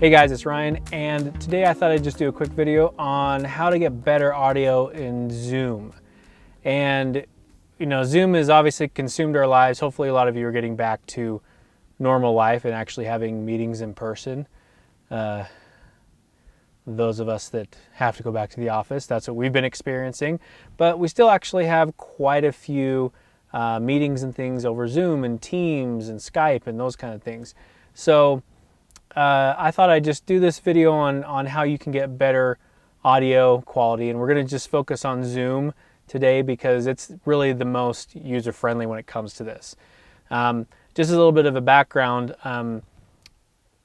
Hey guys, it's Ryan, and today I thought I'd just do a quick video on how to get better audio in Zoom. And you know, Zoom has obviously consumed our lives. Hopefully a lot of you are getting back to normal life and actually having meetings in person. Those of us that have to go back to the office, that's what we've been experiencing. But we still actually have quite a few meetings and things over Zoom and Teams and Skype and those kind of things. So I thought I'd just do this video on how you can get better audio quality, and we're going to just focus on Zoom today because it's really the most user-friendly when it comes to this. Just a little bit of a background,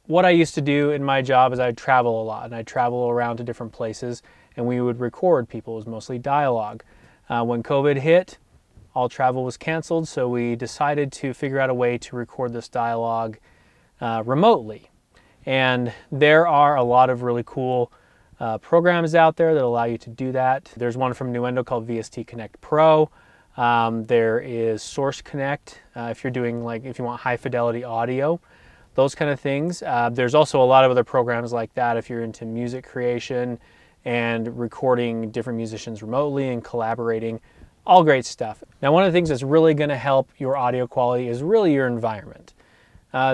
what I used to do in my job is I'd travel a lot, and I'd travel around to different places, and we would record people. It was mostly dialogue. When COVID hit, all travel was canceled, so we decided to figure out a way to record this dialogue remotely. And there are a lot of really cool programs out there that allow you to do that. There's one from Nuendo called VST Connect Pro. There is Source Connect if you're doing if you want high fidelity audio, those kind of things. There's also a lot of other programs like that if you're into music creation and recording different musicians remotely and collaborating. All great stuff. Now, one of the things that's really going to help your audio quality is really your environment.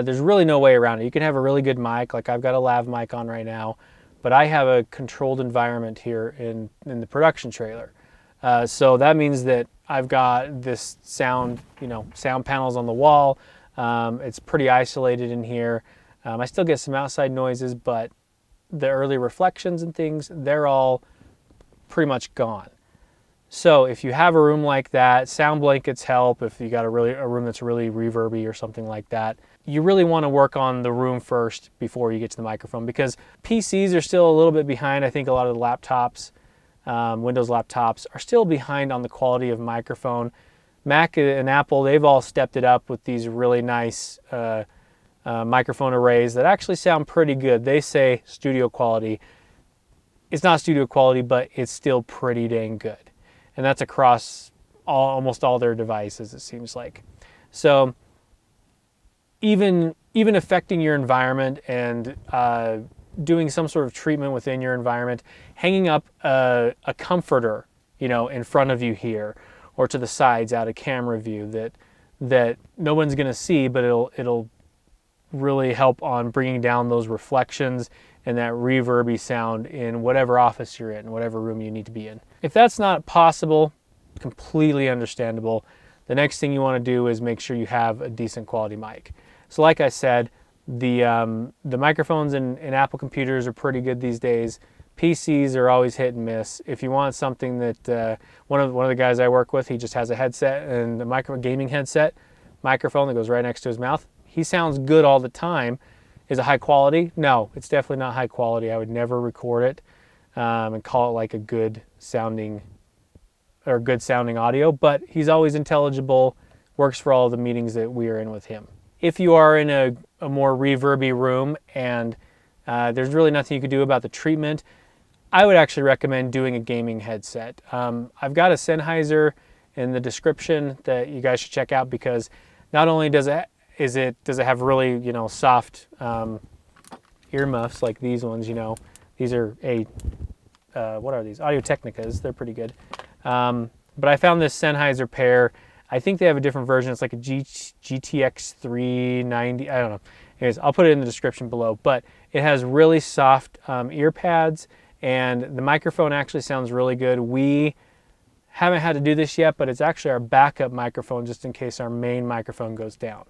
There's really no way around it. You can have a really good mic, like I've got a lav mic on right now, but I have a controlled environment here in the production trailer. So that means that I've got this sound panels on the wall. It's pretty isolated in here. I still get some outside noises, but the early reflections and things, they're all pretty much gone. So if you have a room like that, sound blankets help. If you got a room that's really reverby or something like that, you really want to work on the room first before you get to the microphone, because PCs are still a little bit behind. I think a lot of the laptops, Windows laptops, are still behind on the quality of microphone. Mac and Apple, they've all stepped it up with these really nice microphone arrays that actually sound pretty good. They say studio quality. It's not studio quality, but it's still pretty dang good. And that's across almost all their devices, it seems like. So even affecting your environment and doing some sort of treatment within your environment, hanging up a comforter, in front of you here or to the sides out of camera view that no one's going to see, but it'll really help on bringing down those reflections and that reverby sound in whatever office you're in, whatever room you need to be in. If that's not possible, completely understandable. The next thing you want to do is make sure you have a decent quality mic. So like I said, the microphones in Apple computers are pretty good these days. PCs are always hit and miss. If you want something that, one of the guys I work with, he just has a headset and a gaming headset, microphone that goes right next to his mouth. He sounds good all the time. Is it high quality? No, it's definitely not high quality. I would never record it and call it like a good sounding audio, but he's always intelligible, works for all the meetings that we are in with him. If you are in a more reverby room and there's really nothing you can do about the treatment, I would actually recommend doing a gaming headset. I've got a Sennheiser in the description that you guys should check out, because not only does it have really soft earmuffs like these ones. These are what are these? Audio-Technicas. They're pretty good. But I found this Sennheiser pair. I think they have a different version. It's like a GTX 390. I don't know. Anyways, I'll put it in the description below. But it has really soft ear pads, and the microphone actually sounds really good. We haven't had to do this yet, but it's actually our backup microphone just in case our main microphone goes down.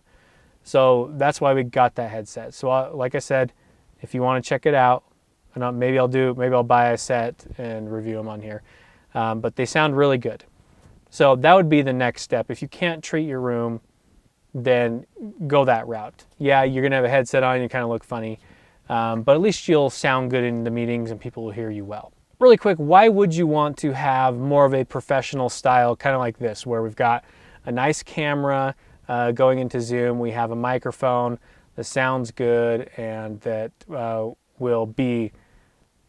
So that's why we got that headset. So like I said, if you want to check it out, and maybe I'll buy a set and review them on here. But they sound really good. So that would be the next step. If you can't treat your room, then go that route. Yeah, you're gonna have a headset on, you kind of look funny, but at least you'll sound good in the meetings and people will hear you well. Really quick, why would you want to have more of a professional style, kind of like this, where we've got a nice camera going into Zoom, we have a microphone that sounds good and that will be,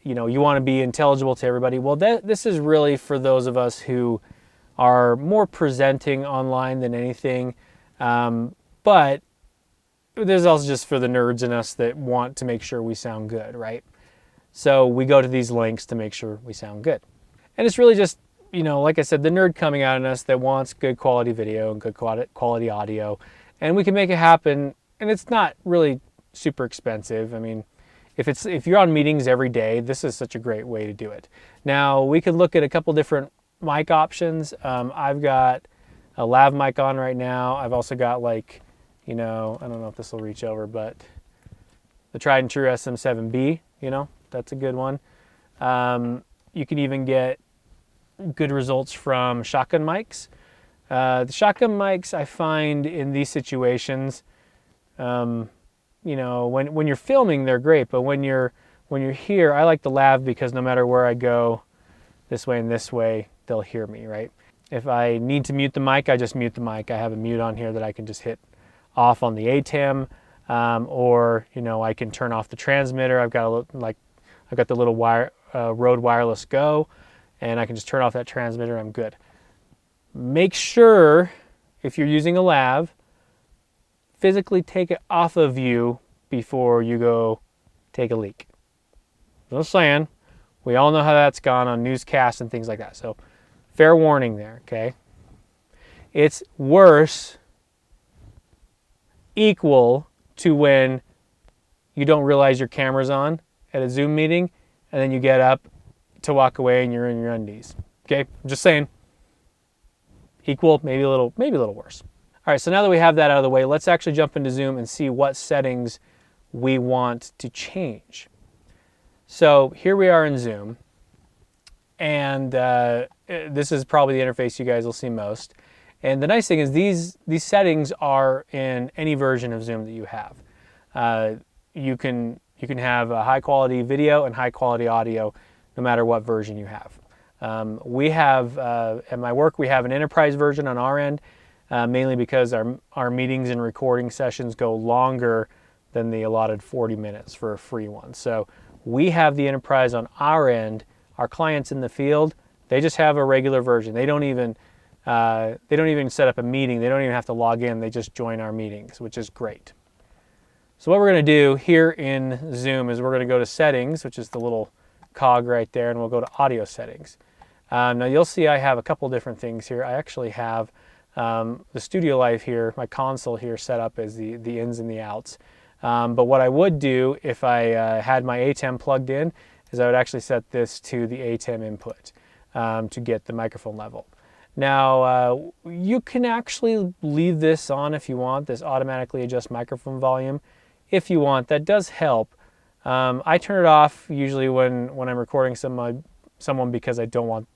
you want to be intelligible to everybody? Well, this is really for those of us who are more presenting online than anything, but there's also just for the nerds in us that want to make sure we sound good, right? So we go to these links to make sure we sound good. And it's really just, like I said, the nerd coming out in us that wants good quality video and good quality audio. And we can make it happen. And it's not really super expensive. I mean, if you're on meetings every day, this is such a great way to do it. Now, we could look at a couple different mic options. I've got a lav mic on right now. I've also got I don't know if this will reach over, but the tried and true SM7B, that's a good one. You can even get good results from shotgun mics. The shotgun mics I find in these situations, when you're filming, they're great, but when you're here, I like the lav because no matter where I go, this way and this way, they'll hear me, right? If I need to mute the mic, I just mute the mic. I have a mute on here that I can just hit off on the ATEM, or I can turn off the transmitter. I've got the little Rode Wireless Go, and I can just turn off that transmitter. I'm good. Make sure if you're using a lav, physically take it off of you before you go take a leak. Just saying, we all know how that's gone on newscasts and things like that. So fair warning there, okay? It's worse, equal to when you don't realize your camera's on at a Zoom meeting and then you get up to walk away and you're in your undies. Okay, I'm just saying. Equal, maybe a little worse. All right, so now that we have that out of the way, let's actually jump into Zoom and see what settings we want to change. So here we are in Zoom, and this is probably the interface you guys will see most. And the nice thing is these settings are in any version of Zoom that you have. You can have a high quality video and high quality audio no matter what version you have. We have, at my work, we have an enterprise version on our end, mainly because our meetings and recording sessions go longer than the allotted 40 minutes for a free one. So we have the enterprise on our end. Our clients in the field, they just have a regular version. They don't even set up a meeting. They don't even have to log in. They just join our meetings, which is great. So what we're going to do here in Zoom is we're going to go to settings, which is the little cog right there, and we'll go to audio settings. Now you'll see I have a couple different things here. I actually have the Studio Live here, my console here set up as the ins and the outs. But what I would do if I had my ATEM plugged in is I would actually set this to the ATEM input to get the microphone level. Now you can actually leave this on if you want, this automatically adjust microphone volume. If you want, that does help. I turn it off usually when I'm recording someone because I don't want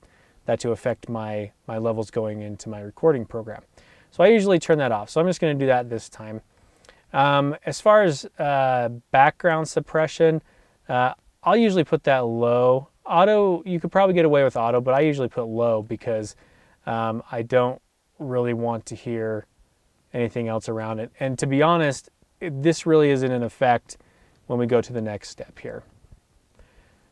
that to affect my levels going into my recording program. So I usually turn that off. So I'm just going to do that this time. As far as background suppression, I'll usually put that low. Auto, you could probably get away with auto, but I usually put low because I don't really want to hear anything else around it. And to be honest, this really isn't in effect when we go to the next step here.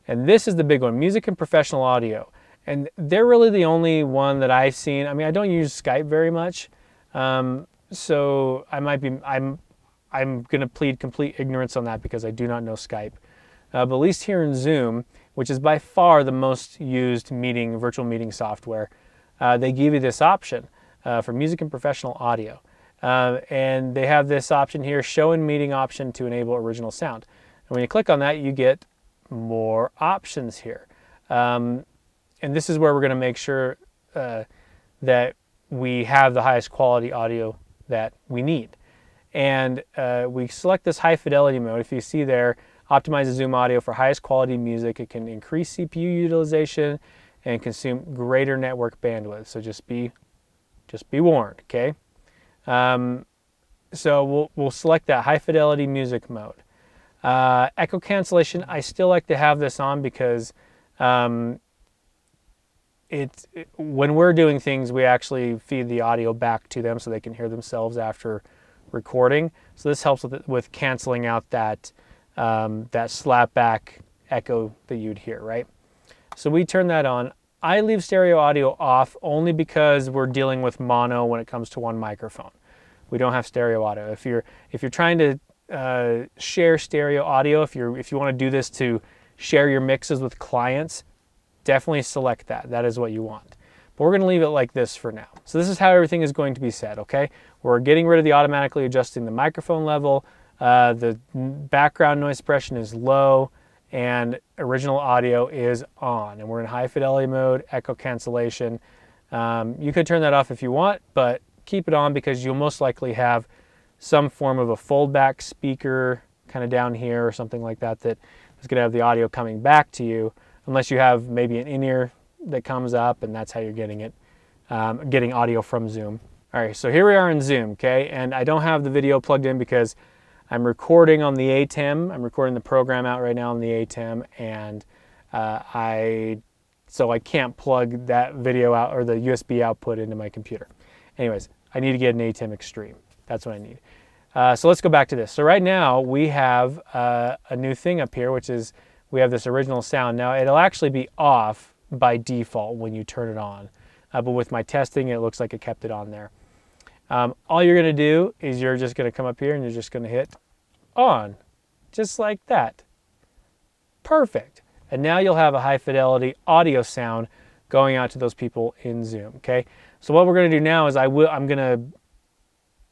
And this is the big one, music and professional audio. And they're really the only one that I've seen. I mean, I don't use Skype very much, so I'm going to plead complete ignorance on that because I do not know Skype. But at least here in Zoom, which is by far the most used virtual meeting software, they give you this option for music and professional audio. And they have this option here, show in meeting option to enable original sound. And when you click on that, you get more options here. And this is where we're going to make sure that we have the highest quality audio that we need. And we select this high fidelity mode. If you see there, optimize the Zoom audio for highest quality music. It can increase CPU utilization and consume greater network bandwidth. So just be warned, okay? So we'll select that high fidelity music mode. Echo cancellation, I still like to have this on because when we're doing things, we actually feed the audio back to them so they can hear themselves after recording. So this helps with canceling out that slapback echo that you'd hear, right? So we turn that on. I leave stereo audio off only because we're dealing with mono when it comes to one microphone. we don't have stereo audio. If you're trying to share stereo audio, if you want to do this to share your mixes with clients, definitely select that. That is what you want. But we're going to leave it like this for now. So this is how everything is going to be set, okay? We're getting rid of the automatically adjusting the microphone level. The background noise suppression is low, and original audio is on. And we're in high fidelity mode, echo cancellation. You could turn that off if you want, but keep it on because you'll most likely have some form of a foldback speaker kind of down here or something like that that is going to have the audio coming back to you, unless you have maybe an in-ear that comes up, and that's how you're getting it, getting audio from Zoom. All right, so here we are in Zoom, okay? And I don't have the video plugged in because I'm recording on the ATEM. I'm recording the program out right now on the ATEM, and so I can't plug that video out or the USB output into my computer. Anyways, I need to get an ATEM Extreme. That's what I need. So let's go back to this. So right now we have a new thing up here, which is we have this original sound. Now it'll actually be off by default when you turn it on. But with my testing, it looks like it kept it on there. All you're going to do is you're just going to come up here and you're just going to hit on, just like that. Perfect. And now you'll have a high fidelity audio sound going out to those people in Zoom, okay? So what we're going to do now is I'm going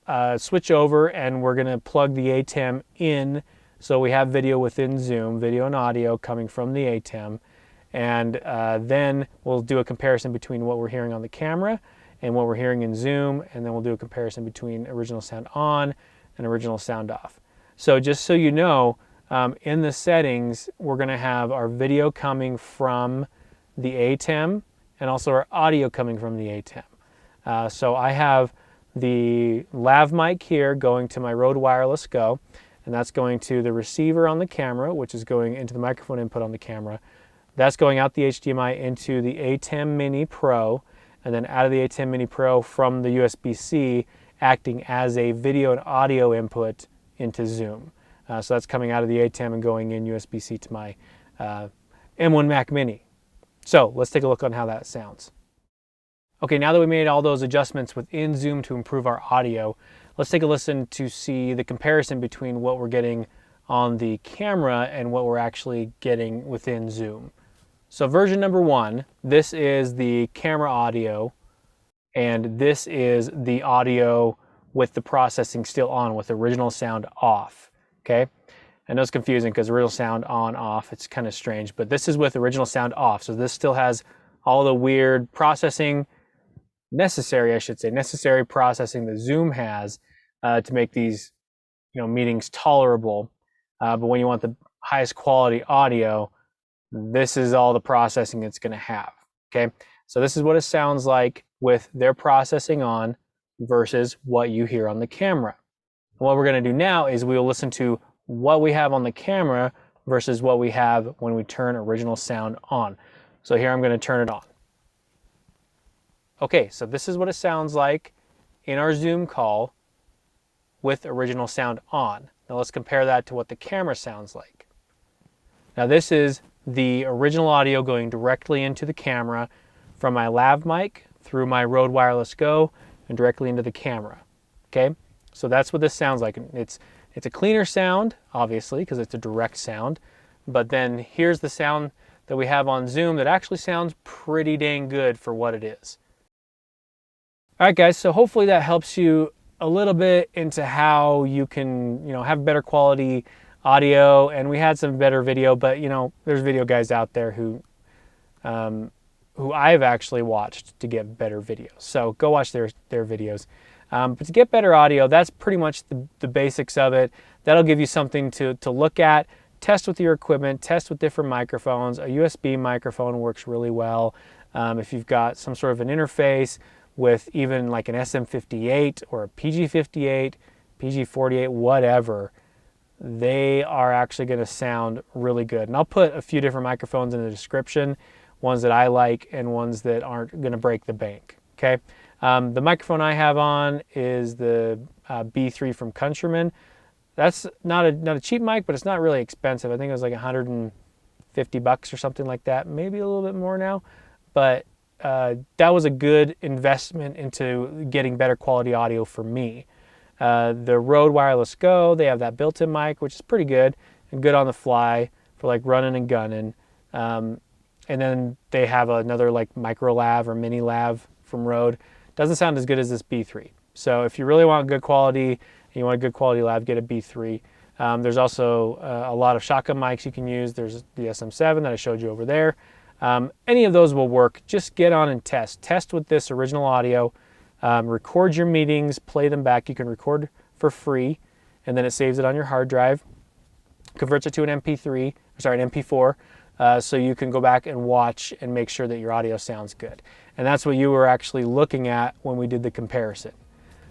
to switch over and we're going to plug the ATEM in so we have video within Zoom, video and audio coming from the ATEM. And then we'll do a comparison between what we're hearing on the camera and what we're hearing in Zoom, and then we'll do a comparison between original sound on and original sound off. So just so you know, in the settings, we're going to have our video coming from the ATEM and also our audio coming from the ATEM. So I have the lav mic here going to my Rode Wireless Go, and that's going to the receiver on the camera, which is going into the microphone input on the camera. That's going out the HDMI into the ATEM Mini Pro, and then out of the ATEM Mini Pro from the USB-C, acting as a video and audio input into Zoom. So that's coming out of the ATEM and going in USB-C to my M1 Mac Mini. So let's take a look on how that sounds. Okay, now that we made all those adjustments within Zoom to improve our audio, let's take a listen to see the comparison between what we're getting on the camera and what we're actually getting within Zoom. So version number 1, this is the camera audio, and this is the audio with the processing still on, with original sound off, okay? I know it's confusing because original sound on, off, it's kind of strange, but this is with original sound off. So this still has all the weird processing necessary, I should say, necessary processing that Zoom has to make these, meetings tolerable. But when you want the highest quality audio, this is all the processing it's going to have, okay? So this is what it sounds like with their processing on versus what you hear on the camera. And what we're going to do now is we'll listen to what we have on the camera versus what we have when we turn original sound on. So here I'm going to turn it on. Okay, so this is what it sounds like in our Zoom call with original sound on. Now let's compare that to what the camera sounds like. Now this is the original audio going directly into the camera from my lav mic through my Rode Wireless Go and directly into the camera. Okay, so that's what this sounds like. It's a cleaner sound, obviously, because it's a direct sound, but then here's the sound that we have on Zoom that actually sounds pretty dang good for what it is. All right, guys, so hopefully that helps you a little bit into how you can, have better quality audio, and we had some better video, but there's video guys out there who I've actually watched to get better videos. So go watch their videos. But to get better audio, that's pretty much the basics of it. That'll give you something to look at, test with your equipment, test with different microphones. A USB microphone works really well. If you've got some sort of an interface with even like an SM58 or a PG58, PG48, whatever, they are actually going to sound really good. And I'll put a few different microphones in the description, ones that I like and ones that aren't going to break the bank, okay? The microphone I have on is the B3 from Countryman. That's not a cheap mic, but it's not really expensive. I think it was like $150 or something like that, maybe a little bit more now. But that was a good investment into getting better quality audio for me. The Rode Wireless Go, they have that built-in mic, which is pretty good and good on the fly for like running and gunning. And then they have another like micro lav or mini lav from Rode. Doesn't sound as good as this B3. So if you really want good quality and you want a good quality lav, get a B3. There's also a lot of shotgun mics you can use. There's the SM7 that I showed you over there. Any of those will work. Just get on and test. Test with this original audio. Record your meetings, play them back. You can record for free, and then it saves it on your hard drive, converts it to an MP3, sorry, an MP4, so you can go back and watch and make sure that your audio sounds good. And that's what you were actually looking at when we did the comparison.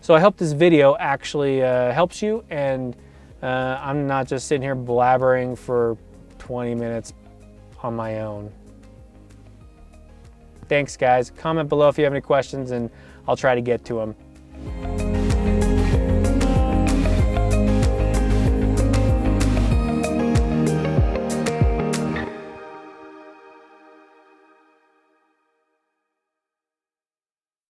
So I hope this video actually helps you, and I'm not just sitting here blabbering for 20 minutes on my own. Thanks, guys. Comment below if you have any questions, and I'll try to get to them.